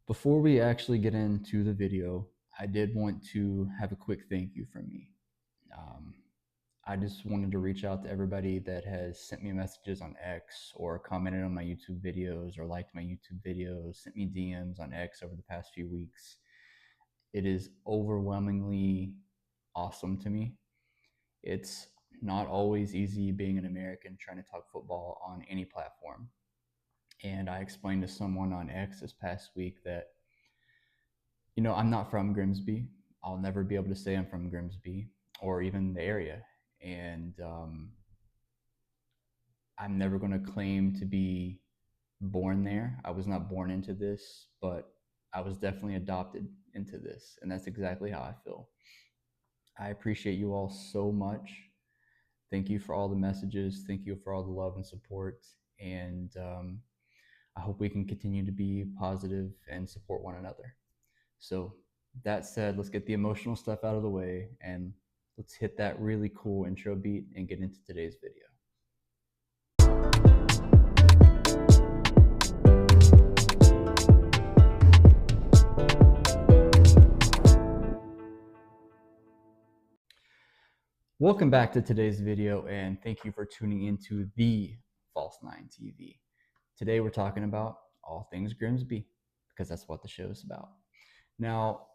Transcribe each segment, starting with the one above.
Before we actually get into the video, I did want to have a quick thank you from me. Um, I just wanted to reach out to everybody that has sent me messages on X or commented on my YouTube videos or liked my YouTube videos, sent me DMs on X over the past few weeks. It is overwhelmingly awesome to me. It's not always easy being an American trying to talk football on any platform. And I explained to someone on X this past week that I'm not from Grimsby. I'll never be able to say I'm from Grimsby or even the area. And I'm never going to claim to be born there. I was not born into this, but I was definitely adopted into this. And that's exactly how I feel. I appreciate you all so much. Thank you for all the messages. Thank you for all the love and support. And I hope we can continue to be positive and support one another. So, that said, let's get the emotional stuff out of the way and let's hit that really cool intro beat and get into today's video. Welcome back to today's video, and thank you for tuning into the False Nine TV. Today we're talking about all things Grimsby, because that's what the show is about. Now,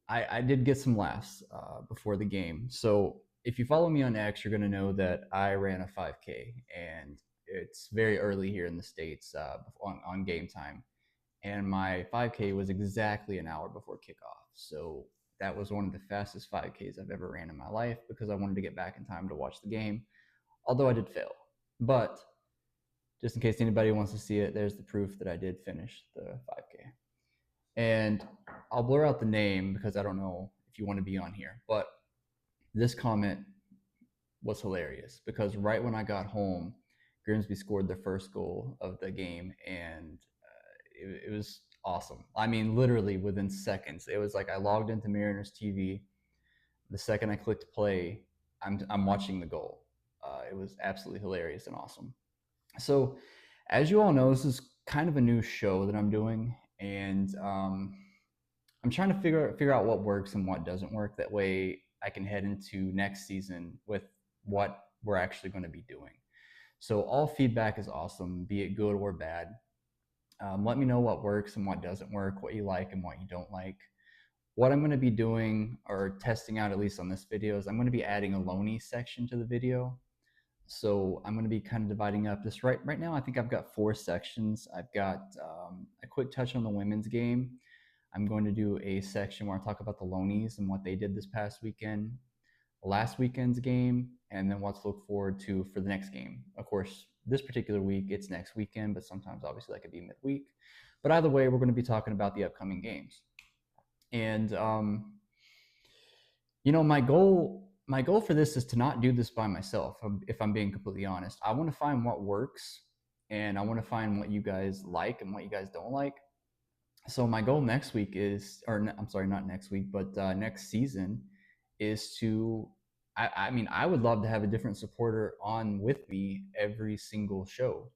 I did get some laughs before the game. So if you follow me on X, you're going to know that I ran a 5K, and it's very early here in the States on game time. And my 5K was exactly an hour before kickoff. So that was one of the fastest 5Ks I've ever ran in my life because I wanted to get back in time to watch the game, although I did fail. But just in case anybody wants to see it, there's the proof that I did finish the 5K. And I'll blur out the name because I don't know if you want to be on here. But this comment was hilarious because right when I got home, Grimsby scored their first goal of the game, and it was awesome. I mean, literally within seconds. It was like I logged into Mariners TV. The second I clicked play, I'm watching the goal. It was absolutely hilarious and awesome. So, as you all know, this is kind of a new show that I'm doing, and I'm trying to figure out what works and what doesn't work. That way, I can head into next season with what we're actually going to be doing. So, all feedback is awesome, be it good or bad. Let me know what works and what doesn't work, what you like and what you don't like. What I'm going to be doing or testing out, at least on this video, is I'm going to be adding a loanee section to the video. So I'm going to be kind of dividing up this right now. I think I've got 4 sections. I've got a quick touch on the women's game. I'm going to do a section where I talk about the loanees and what they did this past weekend, last weekend's game, and then what to look forward to for the next game. Of course, this particular week, it's next weekend, but sometimes obviously that could be midweek. But either way, we're going to be talking about the upcoming games. And my goal for this is to not do this by myself. If I'm being completely honest, I want to find what works, and I want to find what you guys like and what you guys don't like. So my goal next week is, or I'm sorry, not next week, but next season is to, I mean, I would love to have a different supporter on with me every single show.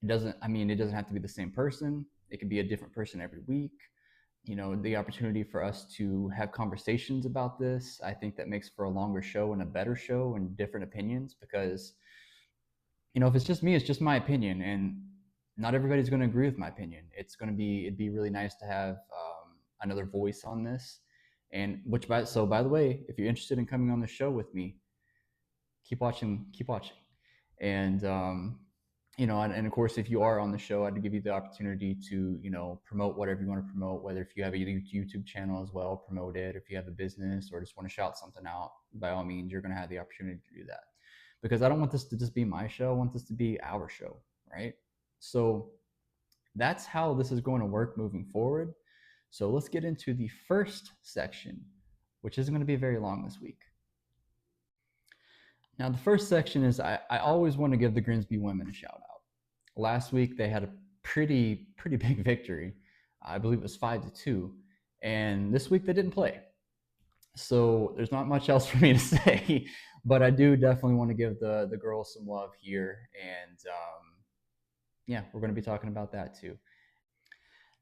It doesn't have to be the same person. It could be a different person every week. The opportunity for us to have conversations about this, I think that makes for a longer show and a better show and different opinions, because, if it's just me, it's just my opinion, and not everybody's going to agree with my opinion. It'd be really nice to have another voice on this. And by the way, if you're interested in coming on the show with me, keep watching. And and of course, if you are on the show, I'd give you the opportunity to promote whatever you want to promote. Whether if you have a YouTube channel as well, promote it. If you have a business or just want to shout something out, by all means, you're going to have the opportunity to do that. Because I don't want this to just be my show. I want this to be our show, right? So that's how this is going to work moving forward. So let's get into the first section, which isn't going to be very long this week. Now, the first section is I always want to give the Grimsby women a shout out. Last week, they had a pretty big victory. I believe it was 5-2. And this week, they didn't play. So there's not much else for me to say. But I do definitely want to give the girls some love here. And yeah, we're going to be talking about that too.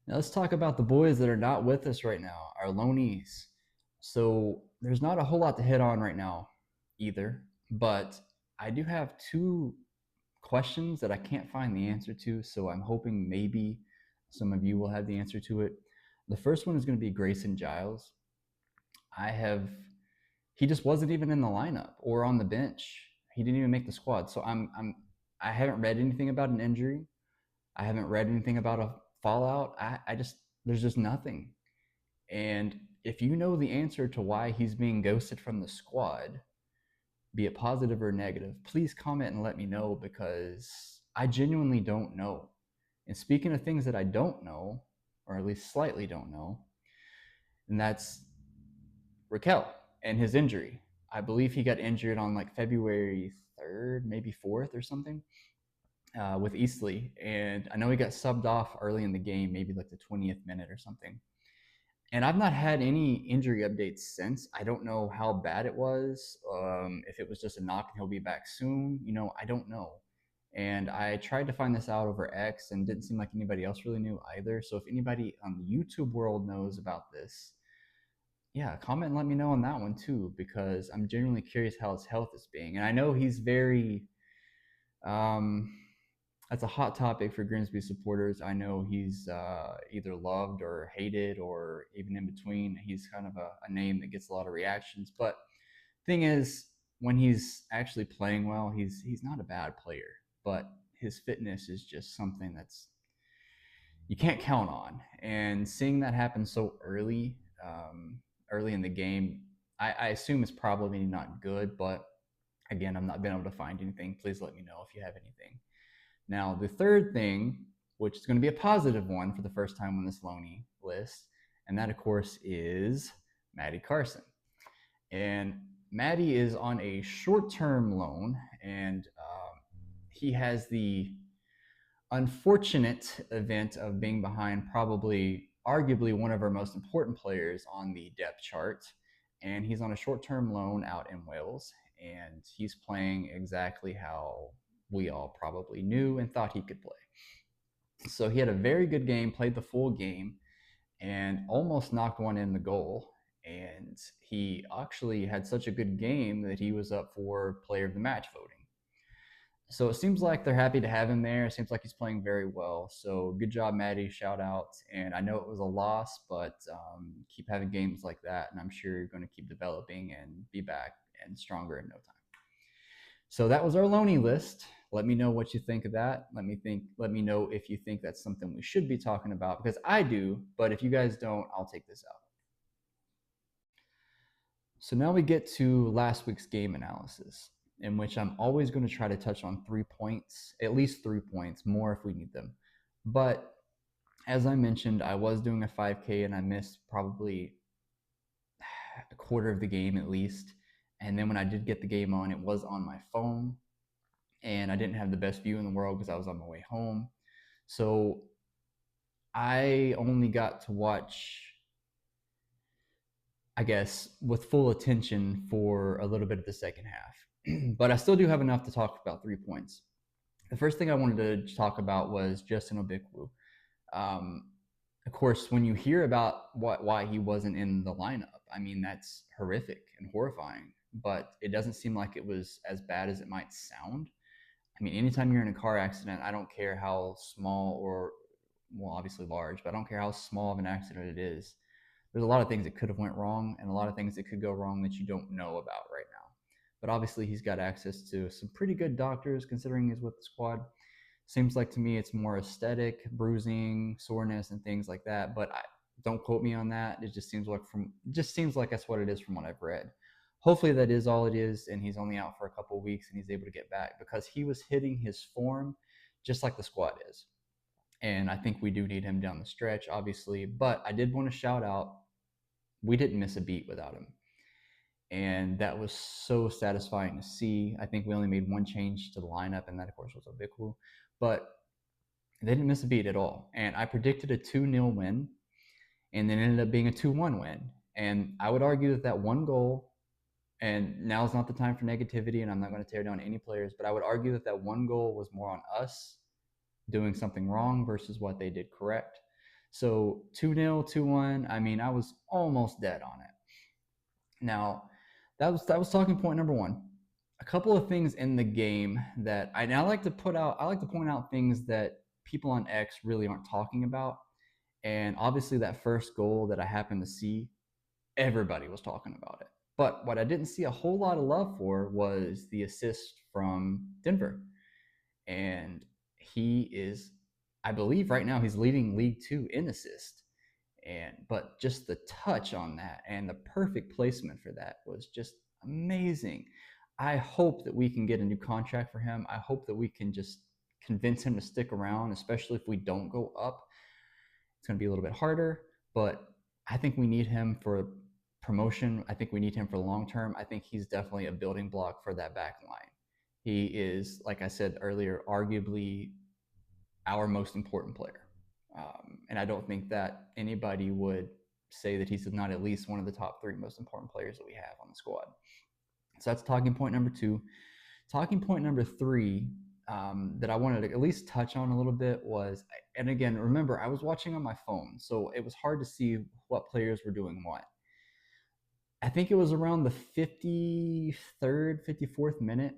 Now let's talk about the boys that are not with us right now, our loanees. So there's not a whole lot to hit on right now either, but I do have two questions that I can't find the answer to, so I'm hoping maybe some of you will have the answer to it. The first one is going to be Grayson Giles. He just wasn't even in the lineup or on the bench. He didn't even make the squad. So I haven't read anything about an injury. I haven't read anything about a fallout. There's just nothing. And if you know the answer to why he's being ghosted from the squad, be it positive or negative, please comment and let me know, because I genuinely don't know. And speaking of things that I don't know, or at least slightly don't know, and that's Raquel and his injury. I believe he got injured on like February 3rd, maybe 4th or something, with Eastley. And I know he got subbed off early in the game, maybe like the 20th minute or something. And I've not had any injury updates since. I don't know how bad it was, if it was just a knock and he'll be back soon. I don't know. And I tried to find this out over X and didn't seem like anybody else really knew either. So if anybody on the YouTube world knows about this, yeah, comment and let me know on that one too, because I'm genuinely curious how his health is being. And I know he's very, that's a hot topic for Grimsby supporters. I know he's either loved or hated or even in between. He's kind of a name that gets a lot of reactions. But thing is, when he's actually playing well, he's not a bad player. But his fitness is just something that's you can't count on. And seeing that happen so early in the game, I assume it's probably not good. But again, I've not been able to find anything. Please let me know if you have anything. Now, the third thing, which is going to be a positive one for the first time on this loanee list, and that, of course, is Maddie Carson. And Maddie is on a short-term loan, and he has the unfortunate event of being behind arguably one of our most important players on the depth chart. And he's on a short-term loan out in Wales, and he's playing exactly how we all probably knew and thought he could play. So he had a very good game, played the full game, and almost knocked one in the goal. And he actually had such a good game that he was up for player of the match voting. So it seems like they're happy to have him there. It seems like he's playing very well. So good job, Maddie. Shout out. And I know it was a loss, but keep having games like that, and I'm sure you're going to keep developing and be back and stronger in no time. So that was our loanee list. Let me know what you think of that. Let me know if you think that's something we should be talking about, because I do, but if you guys don't, I'll take this out. So now we get to last week's game analysis, in which I'm always going to try to touch on 3 points, at least 3 points, more if we need them. But as I mentioned, I was doing a 5K and I missed probably a quarter of the game at least. And then when I did get the game on, it was on my phone, and I didn't have the best view in the world because I was on my way home. So I only got to watch, I guess, with full attention for a little bit of the second half. But I still do have enough to talk about 3 points. The first thing I wanted to talk about was Justin Obikwu. Of course, when you hear about why he wasn't in the lineup, I mean, that's horrific and horrifying, but it doesn't seem like it was as bad as it might sound. I mean, anytime you're in a car accident, I don't care how small or, well, obviously large, but I don't care how small of an accident it is. There's a lot of things that could have went wrong and a lot of things that could go wrong that you don't know about right now. But obviously he's got access to some pretty good doctors considering he's with the squad. Seems like to me it's more aesthetic, bruising, soreness, and things like that. But don't quote me on that. It just seems like that's what it is from what I've read. Hopefully that is all it is, and he's only out for a couple of weeks and he's able to get back, because he was hitting his form just like the squad is. And I think we do need him down the stretch, obviously. But I did want to shout out, we didn't miss a beat without him. And that was so satisfying to see. I think we only made one change to the lineup, and that, of course, was Obikwu. But they didn't miss a beat at all. And I predicted a 2-0 win, and then it ended up being a 2-1 win. And I would argue that one goal, and now's not the time for negativity, and I'm not going to tear down any players, but I would argue that one goal was more on us doing something wrong versus what they did correct. So 2-0, 2-1. I mean, I was almost dead on it. Now, that was talking point number one. A couple of things in the game that I like to point out things that people on X really aren't talking about. And obviously that first goal that I happened to see, everybody was talking about it. But what I didn't see a whole lot of love for was the assist from Denver. And he is, I believe right now he's leading League Two in assist. But just the touch on that and the perfect placement for that was just amazing. I hope that we can get a new contract for him. I hope that we can just convince him to stick around, especially if we don't go up. It's going to be a little bit harder, but I think we need him for promotion. I think we need him for the long term. I think he's definitely a building block for that back line. He is, like I said earlier, arguably our most important player. And I don't think that anybody would say that he's not at least one of the top three most important players that we have on the squad. So that's talking point number two. Talking point number three, that I wanted to at least touch on a little bit was, and again, remember, I was watching on my phone, so it was hard to see what players were doing what. I think it was around the 53rd, 54th minute.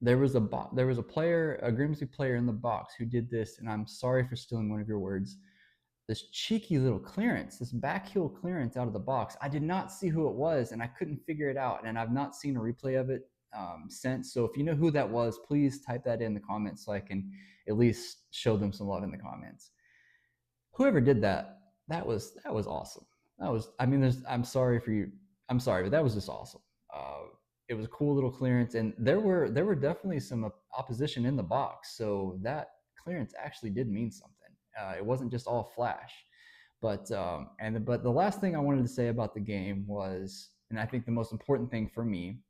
There was a player, a Grimsby player in the box who did this, and I'm sorry for stealing one of your words. This cheeky little clearance, this backheel clearance out of the box. I did not see who it was, and I couldn't figure it out, and I've not seen a replay of it since. So if you know who that was, please type that in the comments so I can at least show them some love in the comments. Whoever did that, that was awesome. That was, I mean, I'm sorry for you. I'm sorry, but that was just awesome. It was a cool little clearance, and there were definitely some opposition in the box, so that clearance actually did mean something. It wasn't just all flash. But the last thing I wanted to say about the game was, and I think the most important thing for me,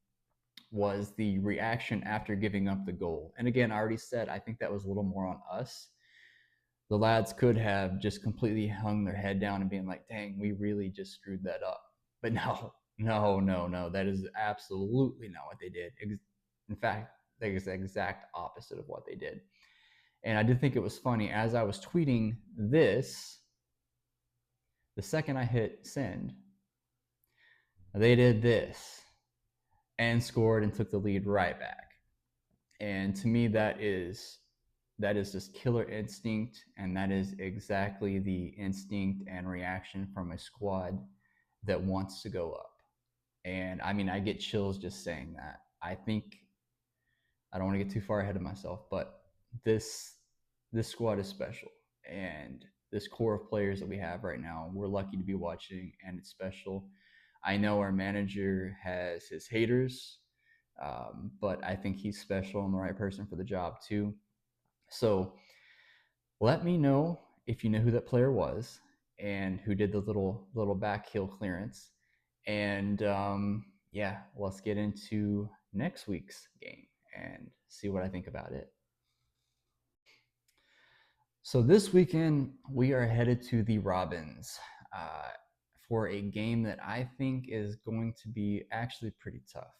was the reaction after giving up the goal. And again, I already said I think that was a little more on us. The lads could have just completely hung their head down and being like, dang, we really just screwed that up. But no, no. That is absolutely not what they did. In fact, that is the exact opposite of what they did. And I did think it was funny, as I was tweeting this, the second I hit send, they did this and scored and took the lead right back. And to me, that is just killer instinct, and that is exactly the instinct and reaction from a squad that wants to go up. And I mean, I get chills just saying that. I think, I don't want to get too far ahead of myself, but this squad is special, and this core of players that we have right now, we're lucky to be watching, and it's special. I know our manager has his haters, but I think he's special and the right person for the job too. So let me know if you know who that player was and who did the little back heel clearance. And yeah, let's get into next week's game and see what I think about it. So this weekend, we are headed to the Robins for a game that I think is going to be actually pretty tough.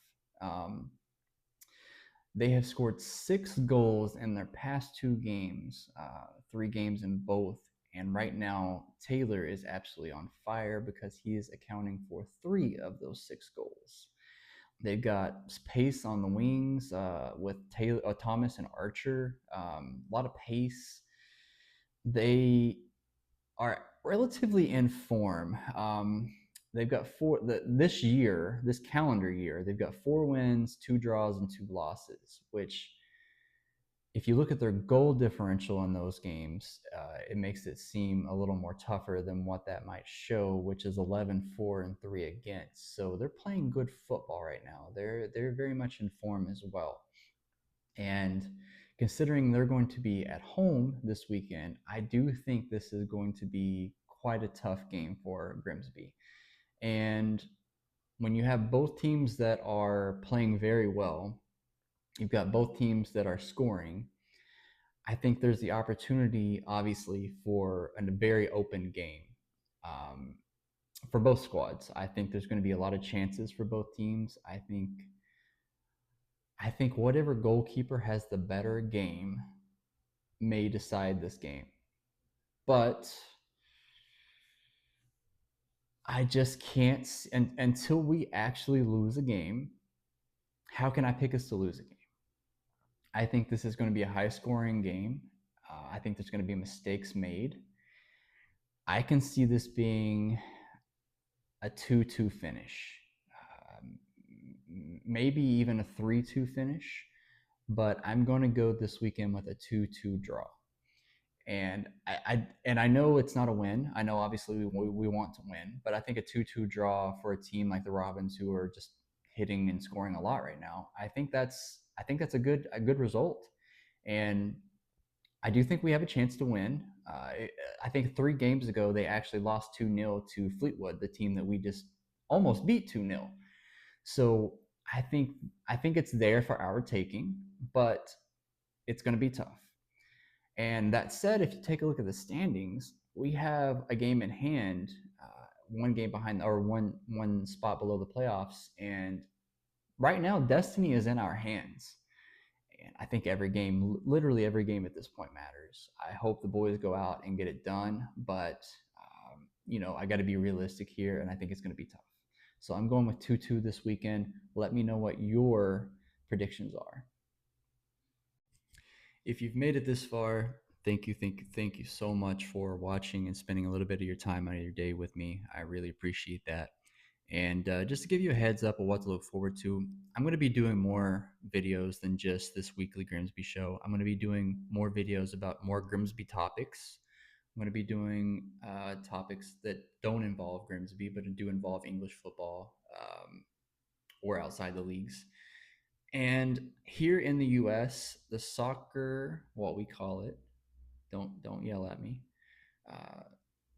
They have scored 6 goals in their past 2 games, 3 games in both. And right now, Taylor is absolutely on fire because he is accounting for 3 of those 6 goals. They've got pace on the wings with Thomas and Archer, a lot of pace. They are relatively in form. They've got this calendar year, they've got 4 wins, 2 draws, and 2 losses, which, if you look at their goal differential in those games, it makes it seem a little more tougher than what that might show, which is 11-4 and 3 against. So they're playing good football right now. They're very much in form as well. And considering they're going to be at home this weekend, I do think this is going to be quite a tough game for Grimsby. And when you have both teams that are playing very well, you've got both teams that are scoring, I think there's the opportunity, obviously, for a very open game for both squads. I think there's going to be a lot of chances for both teams. I think whatever goalkeeper has the better game may decide this game. But I just can't, until we actually lose a game. How can I pick us to lose a game? I think this is going to be a high scoring game. I think there's going to be mistakes made. I can see this being a 2-2 finish, um, maybe even a 3-2 finish, but I'm going to go this weekend with a 2-2 draw. And I know it's not a win. I know obviously we want to win, but I think a 2-2 draw for a team like the Robins, who are just hitting and scoring a lot right now, I think that's a good result. And I do think we have a chance to win. I think 3 games ago they actually lost 2-0 to Fleetwood, the team that we just almost beat 2-0. So I think I think it's there for our taking, but it's going to be tough. And that said, if you take a look at the standings, we have a game in hand, 1 game behind, or one spot below the playoffs, and right now destiny is in our hands. And I think every game, literally every game at this point, matters. I hope the boys go out and get it done, but I got to be realistic here, and I think it's going to be tough. So I'm going with 2-2 this weekend. Let me know what your predictions are. If you've made it this far, thank you so much for watching and spending a little bit of your time out of your day with me. I really appreciate that. And just to give you a heads up of what to look forward to, I'm going to be doing more videos than just this weekly Grimsby show. I'm going to be doing more videos about more Grimsby topics. I'm going to be doing topics that don't involve Grimsby, but do involve English football, or outside the leagues. And here in the US, the soccer, what we call it, don't yell at me. Uh,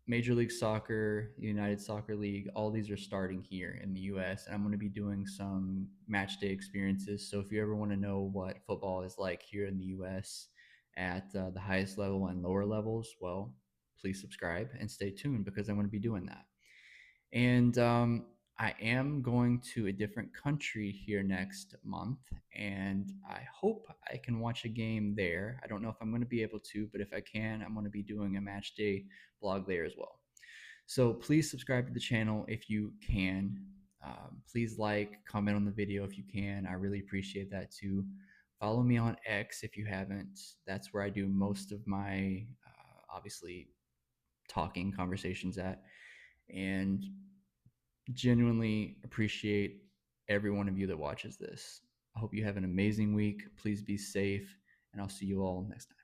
Major League Soccer, United Soccer League, all these are starting here in the US, and I'm going to be doing some match day experiences. So if you ever want to know what football is like here in the US at the highest level and lower levels, well, please subscribe and stay tuned, because I'm going to be doing that. And I am going to a different country here next month, and I hope I can watch a game there. I don't know if I'm going to be able to, but if I can, I'm going to be doing a match day blog there as well. So please subscribe to the channel if you can. Please like, comment on the video if you can. I really appreciate that too. Follow me on X if you haven't. That's where I do most of my, obviously, talking conversations at. And genuinely appreciate every one of you that watches this. I hope you have an amazing week. Please be safe, and I'll see you all next time.